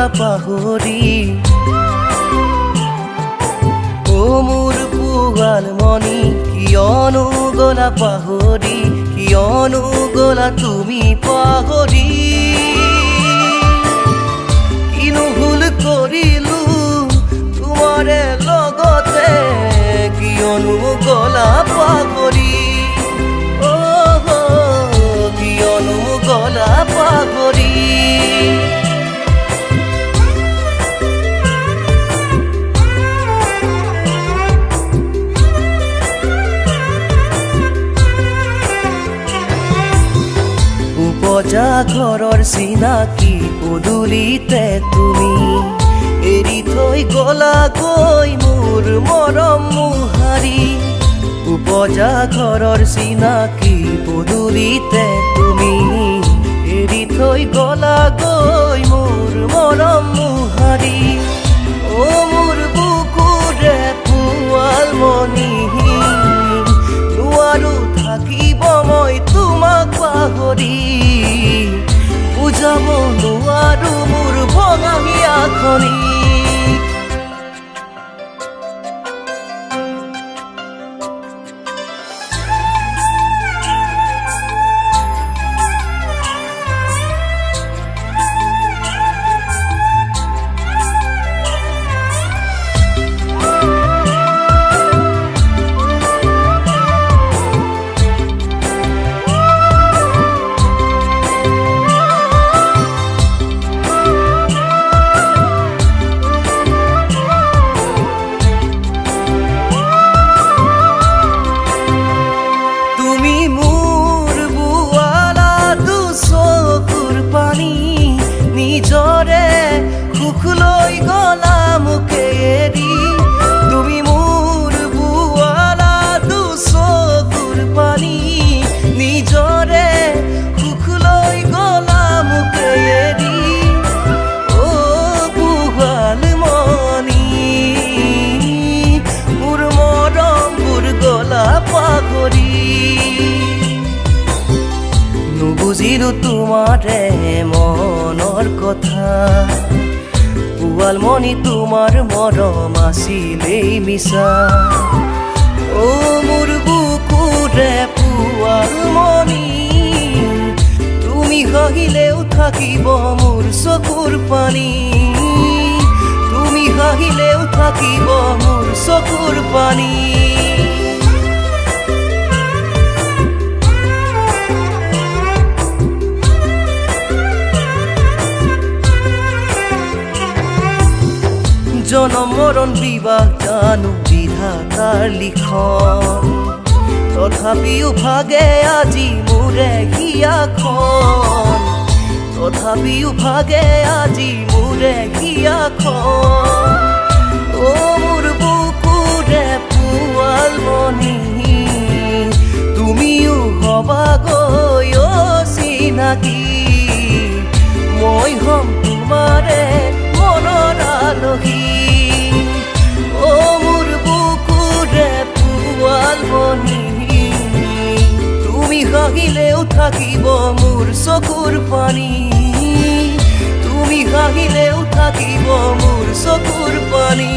গলা পাহৰি ও মোৰ পুৱাল মনি কিয়নো গলা পাহৰি কিয়নো গলা তুমি পাহৰি কিনো ভুল কৰিলো তোমাৰে লগতে কিয়নো গলা পাহৰি কিয়নো গলা পাহৰি উপজা ঘৰৰ চিনাকি পদূলিতে তুমি এৰি থৈ গলাগৈ মোৰ মৰম মোহাৰি উপজা ঘৰৰ চিনাকি পদূলিতে তুমি এৰি থৈ গলাগৈ মোৰ মৰম মোহাৰি ও মোৰ বুকুৰে পুৱাল মনি নোৱাৰো থাকিব মই তোমাক পাহৰি বুজাব নোৱাৰো মোৰ ভঙা হিয়াখনি নিজৰে খুখলৈ গলা মোকে এৰি তুমি মোৰ বুৱালা দুচকুৰ পানী নিজৰে খুখলৈ গলা মোকে এৰি ও পুৱাল মনি মোৰ মৰমবোৰ গলা পাহৰি নুবুজিলো তোমাৰে মনৰ কথা পুৱাল মনি তোমাৰ মৰম আছিলেই মিছা ও মোৰ বুকুৰে পুৱাল মনি তুমি হাঁহিলেও থাকিব মোৰ চকুৰ পানী তুমি হাঁহিলেও থাকিব মোৰ চকুৰ পানী জনম মৰণ বিবাহ জানো বিধাতাৰ লিখন তথাপিও ভাগে আজি মোৰে হিয়াখন তথাপিও ভাগে আজি মোৰে হিয়াখন ও মোৰ বুকুৰে পুৱাল মনি তুমিও হবাগৈ চিনাকি মই হম তোমাৰে মনৰ আলহী ও মোৰ বুকুৰে পুৱাল মনি তুমি হাঁহিলেও থাকিব মোৰ চকুৰ পানী তুমি হাঁহিলেও থাকিব মোৰ চকুৰ পানী